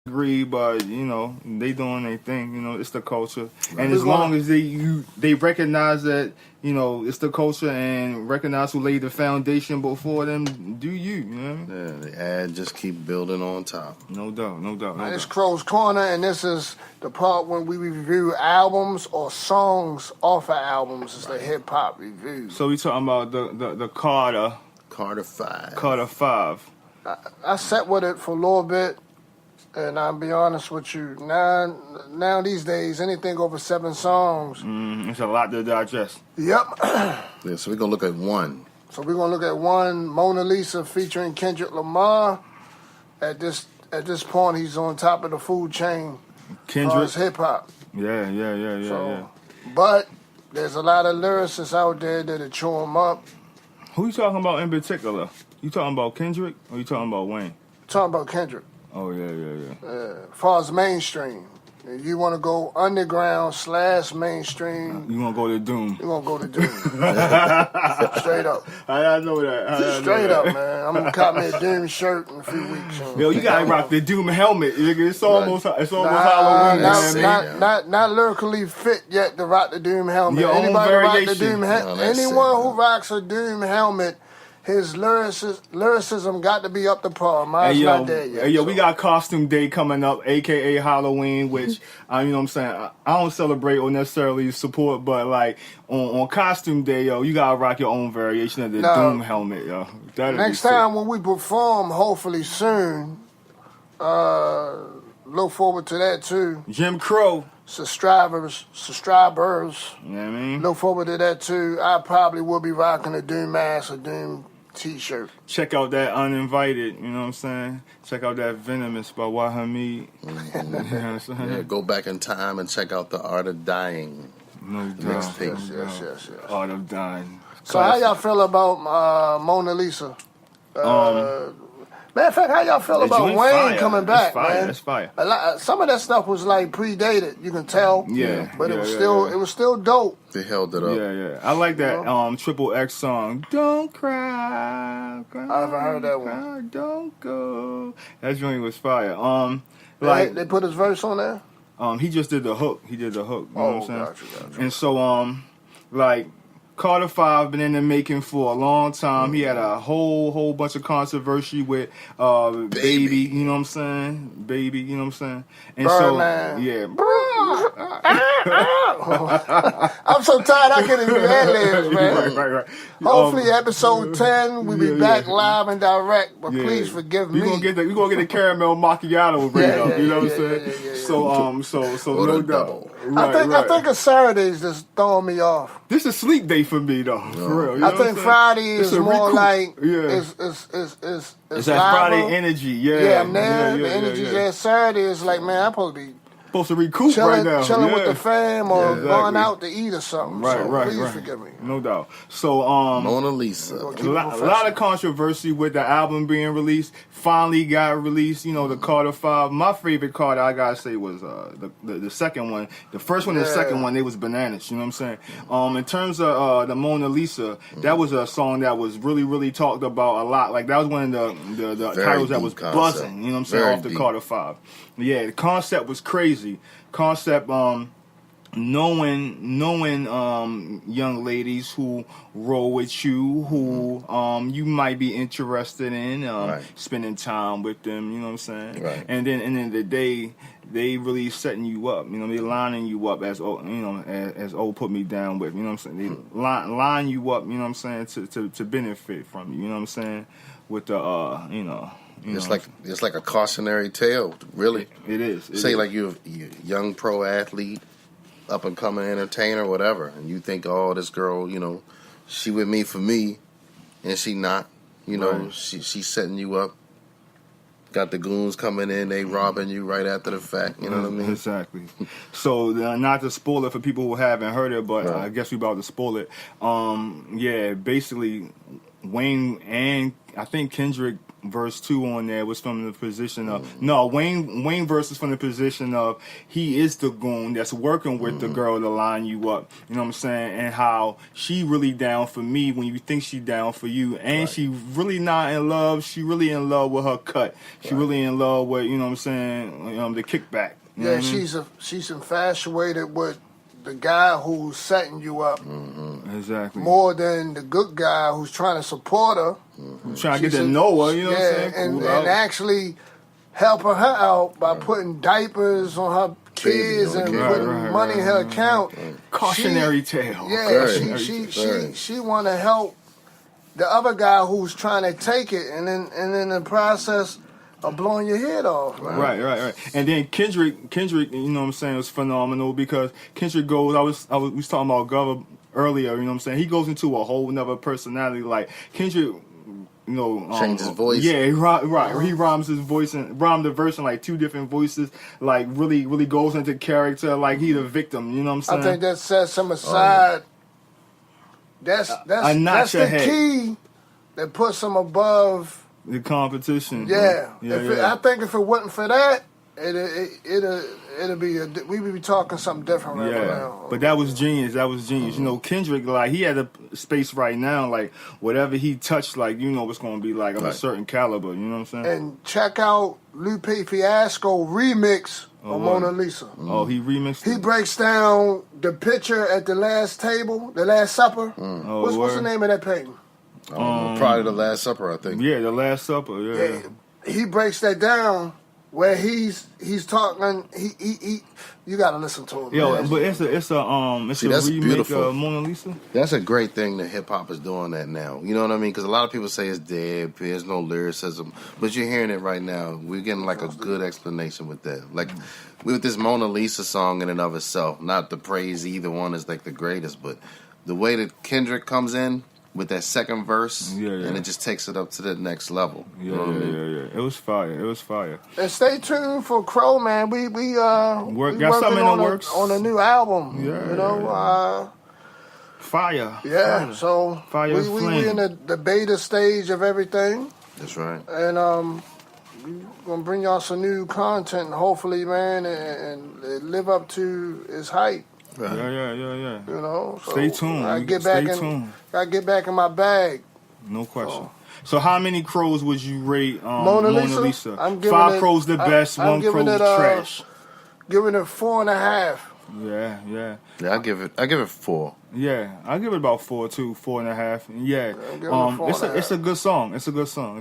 agree, but they doing their thing. It's the culture, and as long as they recognize that it's the culture and recognize who laid the foundation before them, do you? You know what I mean? Yeah, the ad just keep building on top. No doubt, no doubt. It's Crow's Corner, and this is the part when we review albums or songs off of albums. It's the hip hop review. So we talking about the Carter 5. Carter 5. I sat with it for a little bit. And I'll be honest with you, now these days, anything over 7 songs. It's a lot to digest. Yep. Yeah, so we're going to look at one. So we're going to look at one, Mona Lisa featuring Kendrick Lamar. At this point, he's on top of the food chain. Kendrick. Hip-hop. Yeah. But there's a lot of lyricists out there that chew him up. Who you talking about in particular? You talking about Kendrick or you talking about Wayne? Talking about Kendrick. Oh, yeah. As far as mainstream, if you want to go underground / mainstream. You want to go to Doom. You want to go to Doom. Straight up. I know that. Straight up, man. I'm going to cop me a Doom shirt in a few weeks. Yo, you got to rock the Doom helmet. It's almost Halloween. Not lyrically fit yet to rock the Doom helmet. Your Anybody own rock the variation. Doom helmet? Anyone who rocks a Doom helmet, his lyricism got to be up to par. Mine's not there yet. We got Costume Day coming up, a.k.a. Halloween, which, you know what I'm saying, I don't celebrate or necessarily support, but, like, on Costume Day, you got to rock your own variation of the Doom helmet, yo. Next time when we perform, hopefully soon, look forward to that, too. Jim Crow. Subscribers. You know what I mean? Look forward to that, too. I probably will be rocking a Doom mask, a Doom T-shirt. Check out that Uninvited, you know what I'm saying? Check out that Venomous by Wahamiyd. You know what I'm saying? Yeah, go back in time and check out The Art of Dying. No doubt. Yes. Art of Dying. So how y'all feel about Mona Lisa? Matter of fact, how y'all feel about Wayne coming back, man? That's fire. Some of that stuff was like predated, you can tell. Yeah. But it was still dope. They held it up. Yeah. I like that Triple X song. Don't cry. I haven't heard that one. Don't go. That joint was fire. They put his verse on there? He just did the hook. You know what I'm saying? Gotcha. And so Carter 5 been in the making for a long time. He had a whole bunch of controversy with Baby, you know what I'm saying? Baby, you know what I'm saying? And Birdman. yeah. I'm so tired I can't even do ad-libs, man. Right. Hopefully episode 10, we'll be back live and direct, but please forgive me. We're gonna get the caramel macchiato bring up, you know what I'm saying? So no doubt. I think a Saturday's just throwing me off. This is a sleep day for me though, for real. You know I think Friday is more like it's that Friday energy, yeah, man. The energy there. Saturday is like, man, I'm supposed to recoup right now. Chilling with the fam or going out to eat or something. Right. Please forgive me. No doubt. So Mona Lisa. A lot of controversy with the album being released. Finally got released. The Carter 5. My favorite Carter, I gotta say, was the second one. The first one and the second one, they was bananas. You know what I'm saying? In terms of the Mona Lisa, that was a song that was really, really talked about a lot. Like that was one of the titles that was buzzing. You know what I'm saying? Off the Carter 5. Yeah, the concept was crazy. Knowing young ladies who roll with you, who you might be interested in, spending time with them, you know what I'm saying? Right. And then in the day, they really setting you up, they lining you up as old put me down with, you know what I'm saying? They line you up, you know what I'm saying, to benefit from you know what I'm saying? With the It's like a cautionary tale, really. It is. Say like you're a young pro athlete, up and coming entertainer, whatever, and you think, oh, this girl, she with me for me, and she not. She's setting you up. Got the goons coming in, they robbing you right after the fact. You know what I mean? Exactly. So not to spoil it for people who haven't heard it, but I guess we about to spoil it. Basically, Wayne and I think Kendrick verse 2 on there was from the position of no Wayne verse is from the position of he is the goon that's working with the girl to line you up. You know what I'm saying? And how she really down for me when you think she down for you, and she really not in love. She really in love with her cut. She really in love with you know what I'm saying the kickback. You know what I mean? she's infatuated with the guy who's setting you up. Exactly. More than the good guy who's trying to support her. Trying to get to know her, you know what I'm saying? And Cool out. actually helping her out by putting diapers on her kids and putting money in her account. Cautionary tale. Yeah, Very. she want to help the other guy who's trying to take it, and then in the process of blowing your head off. Man. Right. And then Kendrick, you know what I'm saying, was phenomenal because Kendrick goes. we was talking about Gov earlier. You know what I'm saying? He goes into a whole nother personality. Like Kendrick, you know, change his voice. Yeah, right. He rhymes his voice and rhymed the verse in like 2 different voices. Like really goes into character. Like he the victim. You know what I'm saying? I think that sets him aside. That's the ahead. key that puts him above The competition. Yeah. Yeah. I think if it wasn't for that, it'll be we'd be talking something different right now. But that was genius. You know, Kendrick, like he had a space right now, like whatever he touched, like you know, it's gonna be like of a certain caliber. You know what I'm saying? And check out Lupe Fiasco remix of Mona Lisa. Oh, he remixed He it? breaks down the picture at the Last Table, the Last Supper. Oh, What's the name of that painting? Probably the Last Supper, I think. Yeah, the Last Supper. Yeah. He breaks that down where he's talking. He you gotta listen to him. Yo, man. but it's a that's remake beautiful. of Mona Lisa. That's a great thing that hip hop is doing that now. You know what I mean? Because a lot of people say it's dead, there's no lyricism, but you're hearing it right now. We're getting like a good explanation with that. Like with this Mona Lisa song in and of itself, not to praise either one as like the greatest, but the way that Kendrick comes in with that second verse, and it just takes it up to the next level. You know what I mean? It was fire. And stay tuned for Crow, man. We got working something in on the works. on a new album. Yeah. You know. Fire. Yeah. So Fire we flame. in the beta stage of everything, That's right. and we're gonna bring y'all some new content, hopefully, man, and live up to its hype. Yeah. You know. So Stay tuned. I get Stay back tuned. I get back in my bag. No question. So how many crows would you rate Mona Lisa? I'm giving 5 it- crows the best, I'm 1 giving crow it, trash. Giving it 4.5. Yeah. Yeah, I give it 4. Yeah, I give it about 4 too, 4.5. Yeah, give it a 4.5. it's a good song. It's a good song.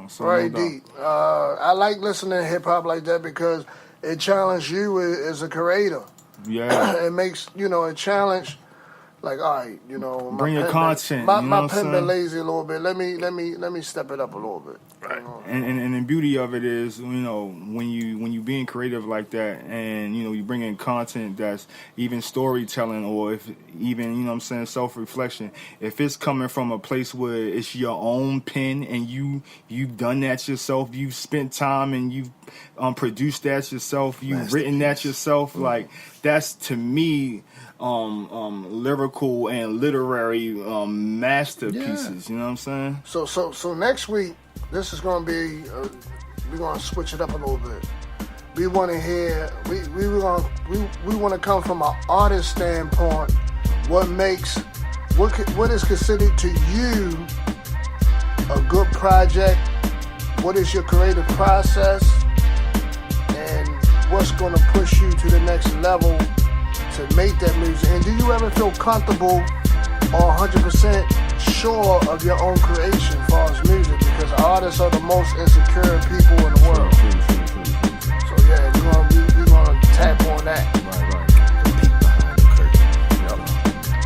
So Very no doubt. deep. I like listening to hip hop like that because it challenges you as a creator. Yeah, It makes a challenge. Like, all right, my Bring your pen content, My, you know my what I'm pen been saying? lazy a little bit. Let me step it up a little bit. Right. and the beauty of it is, when you being creative like that, and you bring in content that's even storytelling, or if even self-reflection. If it's coming from a place where it's your own pen and you've done that yourself, you've spent time and you've produced that yourself, you've written that yourself, like that's to me. Lyrical and literary masterpieces. You know what I'm saying? So next week, this is gonna be. We're gonna switch it up a little bit. We want to hear. We want to come from an artist standpoint. What is considered to you a good project? What is your creative process? And what's gonna push you to the next level to make that music? And do you ever feel comfortable or 100% sure of your own creation as far as music? Because artists are the most insecure people in the world. So yeah, we're gonna tap on that. The peek behind the curtain.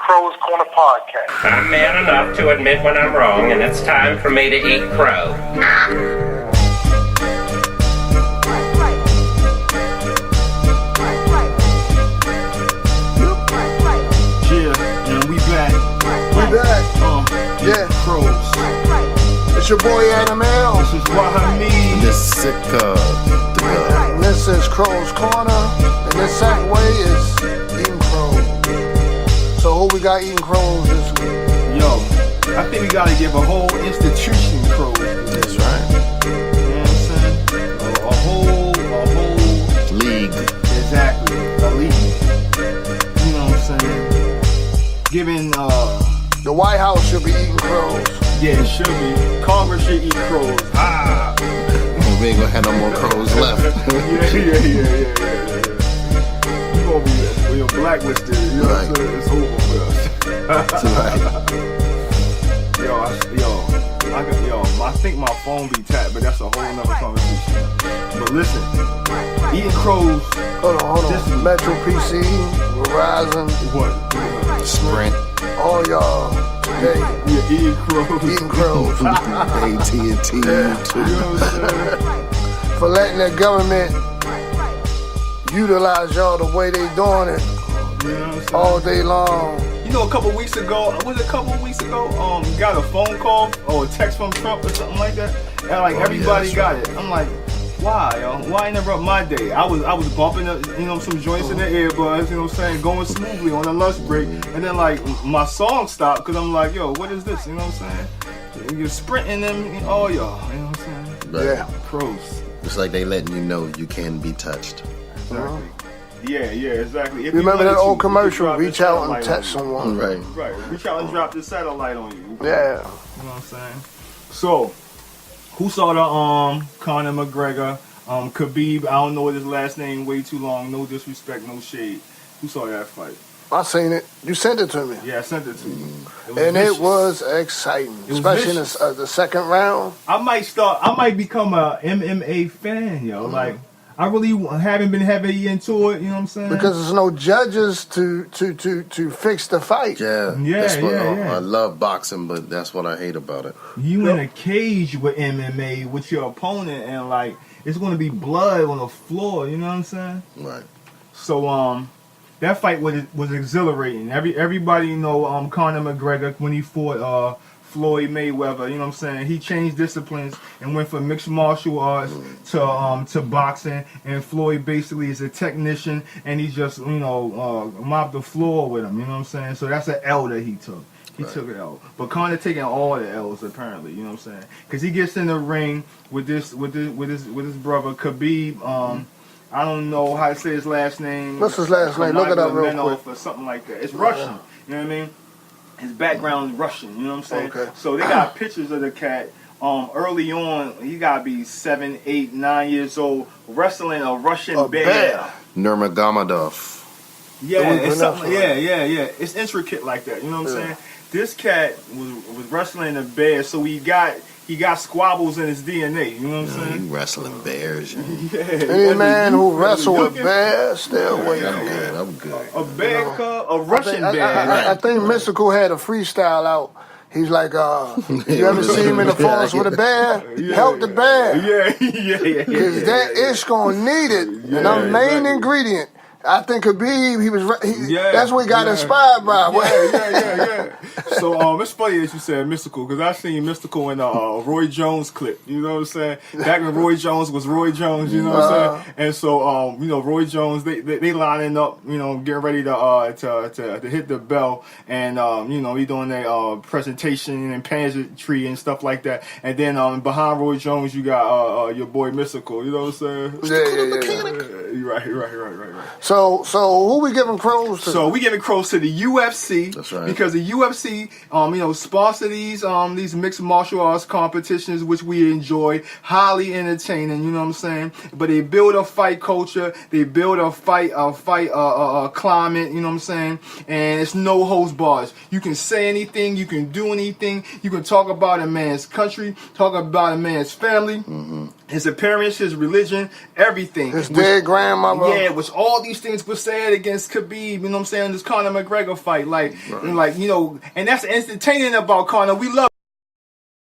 Krows Corner podcast. I'm man enough to admit when I'm wrong, and it's time for me to eat crow. Yeah, and we back. We back. Yeah. Krows. It's your boy Adam L. This is Wahamiyd. This sick And this is Krows Corner. And this segue is Eating Krows. So who we got eating crows this week? Yo, I think we gotta give a whole institution Krows. That's right. You know what I'm saying? A whole League. exactly, a league. You know what I'm saying? Giving The White House should be eating crows. yeah, it should be. Congress should eat crows. Ah. We ain't gonna have no more crows left. yeah. You gonna be blacklisted. You know what I'm saying? It's over for us. I think my phone be tapped, but that's a whole nother conversation. But listen, eating crows. Hold on. Metro PC, Verizon, What? Sprint. all y'all today Yeah, eating crows. eating crows. AT&T. You know what I'm saying? For letting the government utilize y'all the way they doing it You know what I'm saying? all day long. You know, a couple weeks ago, got a phone call or a text from Trump or something like that, and like everybody yeah, got it. I'm like, why, yo? Why interrupt my day? I was bumping, some joints in the earbuds, you know what I'm saying, going smoothly on a lunch break, and then like my song stopped because I'm like, yo, what is this? You know what I'm saying? You're sprinting them, all y'all. You know what I'm saying? Right. Yeah. Crows. It's like they letting you know you can be touched. Exactly. Yeah, exactly. If Remember you that wanted old to, you could commercial? drop the Reach out and satellite touch on you. someone. Right. Right, reach out and drop the satellite on you. Yeah. You know what I'm saying? So, who saw the Conor McGregor, Khabib? I don't know his last name. Way too long. No disrespect, no shade. Who saw that fight? I seen it. You sent it to me. Yeah, I sent it to you. And vicious. it was exciting, was especially in vicious. the second round. I might become a MMA fan, yo. Like, I really haven't been heavy into it. You know what I'm saying? Because there's no judges to fix the fight. Yeah. Yeah, That's what yeah. I love boxing, but that's what I hate about it. You in a cage with MMA with your opponent, and like it's gonna be blood on the floor. You know what I'm saying? Right. So that fight was exhilarating. Everybody know Conor McGregor when he fought Floyd Mayweather. You know what I'm saying? He changed disciplines and went from mixed martial arts to boxing. And Floyd basically is a technician, and he just mopped the floor with him. You know what I'm saying? So that's an L that he took. He took an L. But Conor taking all the L's apparently. You know what I'm saying? Because he gets in the ring with his brother Khabib. I don't know how to say his last name. What's his last name? Look it up real quick. Or something like that. It's Russian. You know what I mean? His background is Russian. You know what I'm saying? Okay. So they got pictures of the cat. Early on, he gotta be 7, 8, 9 years old, wrestling a Russian bear. Nurmagomedov. Yeah, it's something. Enough, Yeah. It's intricate like that. You know what I'm saying? This cat was wrestling a bear, so he got squabbles in his DNA. You know what I'm saying? You wrestling bears. Any man who wrestle with bears, stay away. I'm good. A bear cub, a Russian bear. I think Mystical had a freestyle out. He's like, you ever see him in the forest with a bear? Help the bear. Yeah. Because that ish gonna need it. And the main ingredient. I think Khabib, that's what he got inspired by. Yeah. So it's funny that you said Mystical, because I seen Mystical in a Roy Jones clip. You know what I'm saying? Back when Roy Jones was Roy Jones. You know what I'm saying? And so Roy Jones, they lining up, getting ready to hit the bell, and he doing their presentation and pageantry and stuff like that. And then behind Roy Jones, you got your boy Mystical. You know what I'm saying? Yeah. Right. So who we giving crows to? So we giving crows to the UFC. That's right. Because the UFC, sponsor these mixed martial arts competitions, which we enjoy, highly entertaining. You know what I'm saying? But they build a fight culture. They build a fight climate. You know what I'm saying? And it's no holds bars. You can say anything. You can do anything. You can talk about a man's country. Talk about a man's family. his appearance, his religion, everything. His dead grandmother. Yeah, which all these things were said against Khabib, you know what I'm saying, this Conor McGregor fight. Like, and like, you know, and that's entertaining about Conor. We love